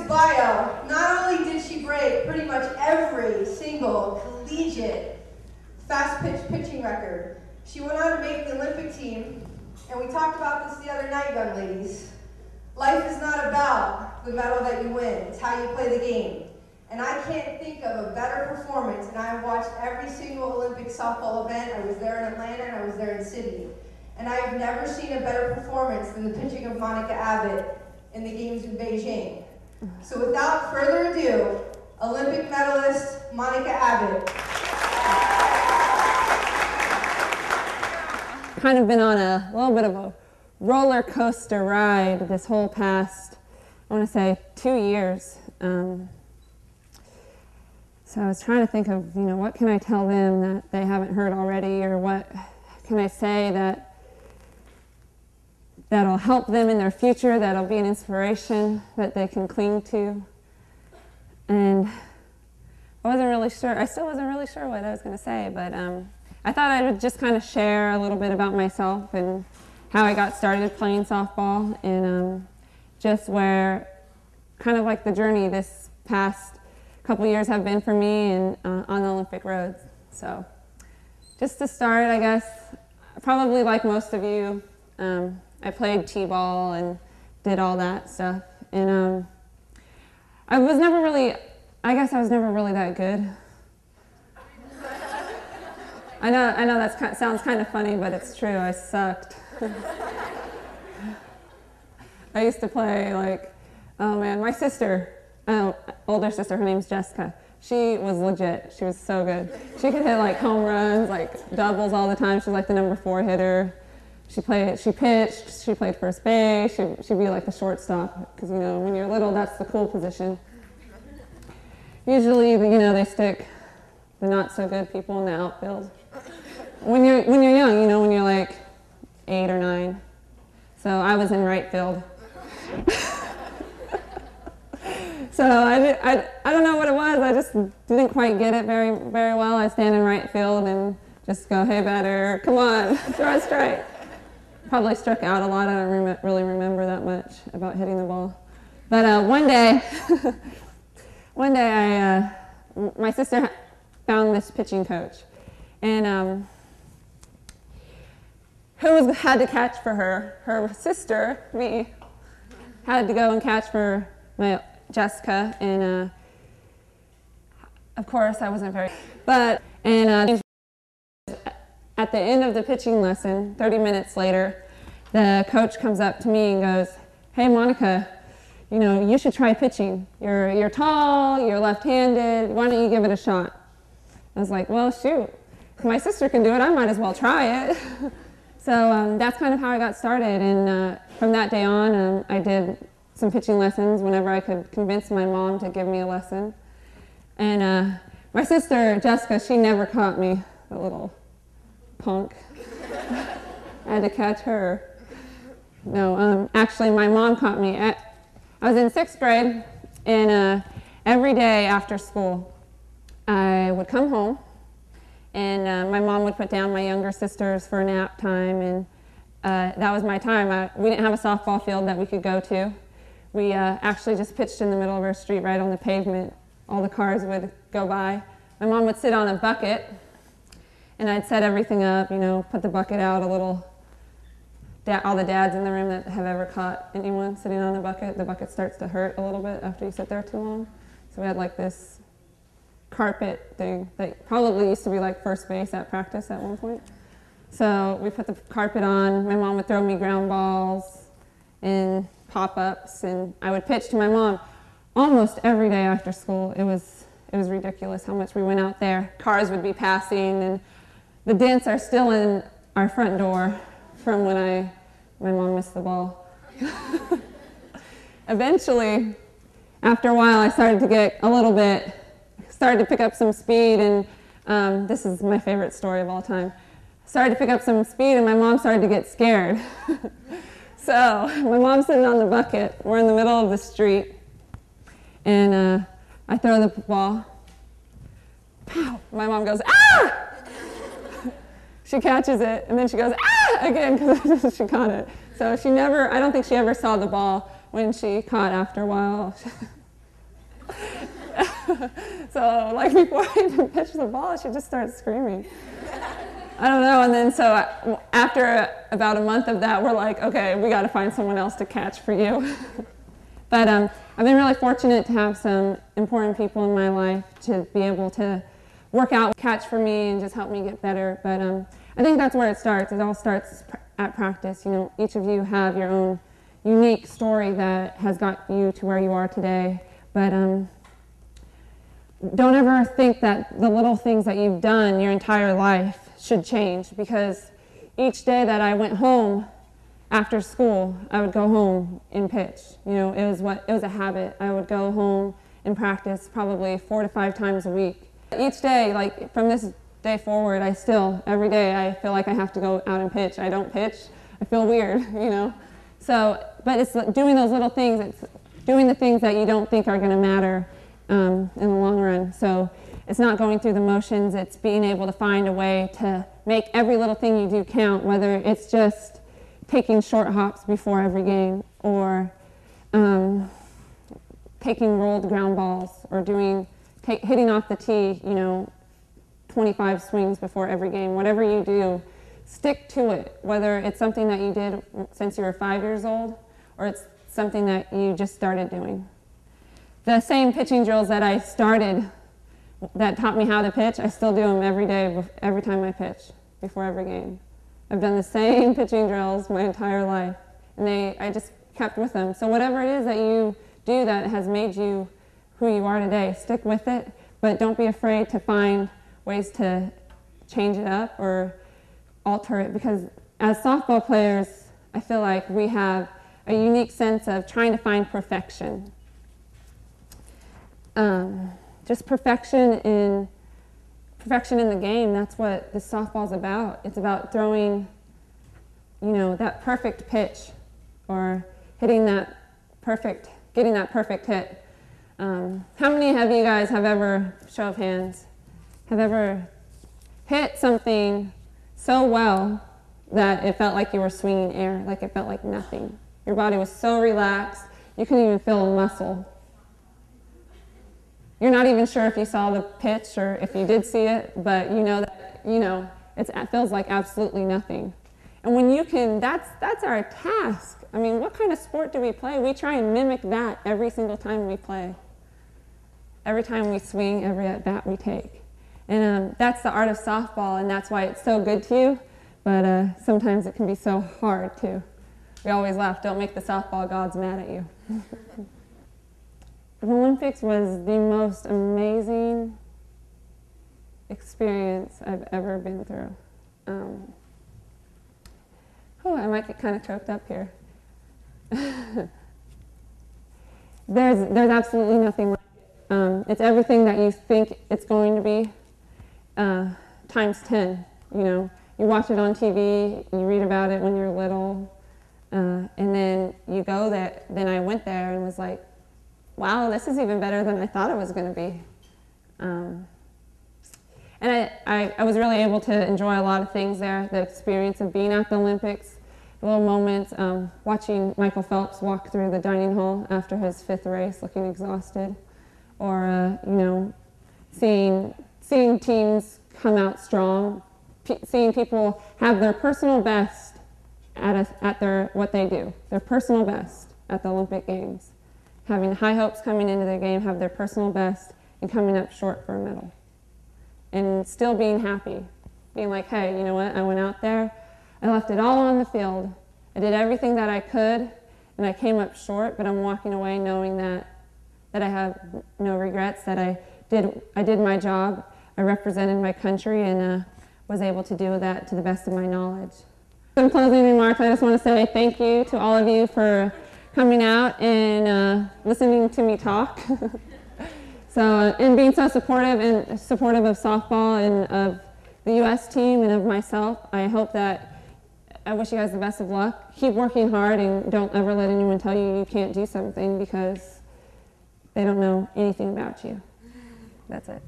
bio, not only did she break pretty much every single collegiate fast pitch pitching record, she went on to make the Olympic team, and we talked about this the other night, young ladies. Life is not about the medal that you win, it's how you play the game. And I can't think of a better performance, and I've watched every single Olympic softball event. I was there in Atlanta and I was there in Sydney. And I've never seen a better performance than the pitching of Monica Abbott in the games in Beijing. So without further ado, Olympic medalist Monica Abbott. Kind of been on a little bit of a roller coaster ride this whole past, I want to say, 2 years. So I was trying to think of, what can I tell them that they haven't heard already, or what can I say that'll help them in their future, that'll be an inspiration that they can cling to. And I wasn't really sure, I still wasn't really sure what I was going to say, but I thought I would just kind of share a little bit about myself and how I got started playing softball, and just where kind of like the journey this past couple years have been for me and on the Olympic roads. So just to start, I guess, probably like most of you, I played t-ball and did all that stuff. And I was never really that good. I know that sounds kind of funny, but it's true, I sucked. I used to play my sister, older sister, her name's Jessica. She was legit. She was so good. She could hit home runs, doubles all the time. She was the number 4 hitter. She pitched, she played first base. She'd be the shortstop, because when you're little, that's the cool position. Usually, they stick the not so good people in the outfield. When you're young, when you're 8 or 9. So I was in right field. So I don't know what it was. I just didn't quite get it very, very well. I stand in right field and just go, hey, batter, come on, throw a strike. Probably struck out a lot. I don't really remember that much about hitting the ball. But one day my sister found this pitching coach, and who had to catch for her? Her sister, me, had to go and catch for my Jessica, and of course I wasn't very, and at the end of the pitching lesson, 30 minutes later, the coach comes up to me and goes, hey Monica, you should try pitching. You're tall, you're left-handed, why don't you give it a shot? I was like, well shoot, if my sister can do it, I might as well try it. So that's kind of how I got started, and from that day on I did some pitching lessons whenever I could convince my mom to give me a lesson. And my sister, Jessica, she never caught me, the little punk. I had to catch her. No, actually my mom caught me. I was in 6th grade, and every day after school, I would come home, and my mom would put down my younger sisters for nap time, and that was my time. We didn't have a softball field that we could go to. We actually just pitched in the middle of our street, right on the pavement. All the cars would go by. My mom would sit on a bucket, and I'd set everything up, put the bucket out a little. All the dads in the room that have ever caught anyone sitting on a bucket, the bucket starts to hurt a little bit after you sit there too long. So we had this carpet thing that probably used to be first base at practice at one point. So we put the carpet on. My mom would throw me ground balls and pop-ups, and I would pitch to my mom almost every day after school. It was ridiculous how much we went out there. Cars would be passing, and the dents are still in our front door from when my mom missed the ball. Eventually, after a while, I started to pick up some speed, and this is my favorite story of all time. Started to pick up some speed, and my mom started to get scared. So my mom's sitting on the bucket. We're in the middle of the street, and I throw the ball. Pow! My mom goes, ah! She catches it, and then she goes, ah! Again, because she caught it. So I don't think she ever saw the ball when she caught after a while. So like before I even pitched the ball, she just started screaming. I don't know, and then so after about a month of that, we're like, okay, we got to find someone else to catch for you. But I've been really fortunate to have some important people in my life to be able to work out, catch for me, and just help me get better. But I think that's where it starts. It all starts at practice. You know, each of you have your own unique story that has got you to where you are today. But don't ever think that the little things that you've done your entire life should change, because each day that I went home after school, I would go home and pitch. You know, it was a habit. I would go home and practice probably 4 to 5 times a week. Each day, like from this day forward, every day I feel like I have to go out and pitch. I don't pitch, I feel weird, you know. So, but it's doing those little things, it's doing the things that you don't think are going to matter in the long run. So it's not going through the motions, it's being able to find a way to make every little thing you do count, whether it's just taking short hops before every game, or taking rolled ground balls, or hitting off the tee, you know, 25 swings before every game. Whatever you do, stick to it, whether it's something that you did since you were 5 years old, or it's something that you just started doing. The same pitching drills that I started that taught me how to pitch, I still do them every day, every time I pitch, before every game. I've done the same pitching drills my entire life, and I just kept with them. So whatever it is that you do that has made you who you are today, stick with it, but don't be afraid to find ways to change it up or alter it, because as softball players, I feel like we have a unique sense of trying to find perfection. Just perfection in the game. That's what this softball's about. It's about throwing, you know, that perfect pitch, or getting that perfect hit. How many of you guys have ever, show of hands, have ever hit something so well that it felt like you were swinging air, like it felt like nothing? Your body was so relaxed, you couldn't even feel a muscle. You're not even sure if you saw the pitch or if you did see it, but you know that, you know, it feels like absolutely nothing. And when you can, that's our task. I mean, what kind of sport do we play? We try and mimic that every single time we play. Every time we swing, every at bat we take. And that's the art of softball, and that's why it's so good to you, but sometimes it can be so hard too. We always laugh, don't make the softball gods mad at you. The Olympics was the most amazing experience I've ever been through. I might get kind of choked up here. There's absolutely nothing like it. It's everything that you think it's going to be, times 10. You know, you watch it on TV, you read about it when you're little, and then you go there. Then I went there and was like, wow, this is even better than I thought it was going to be. And I was really able to enjoy a lot of things there. The experience of being at the Olympics, the little moments, watching Michael Phelps walk through the dining hall after his 5th race looking exhausted, or you know, seeing teams come out strong, seeing people have their personal best at what they do, their personal best at the Olympic Games. Having high hopes coming into the game, have their personal best, and coming up short for a medal. And still being happy, being like, hey, you know what, I went out there, I left it all on the field, I did everything that I could, and I came up short, but I'm walking away knowing that I have no regrets, that I did my job, I represented my country, and was able to do that to the best of my knowledge. In closing remarks, I just want to say thank you to all of you for coming out and listening to me talk. And being so supportive of softball and of the U.S. team and of myself. I wish you guys the best of luck. Keep working hard, and don't ever let anyone tell you you can't do something, because they don't know anything about you. That's it.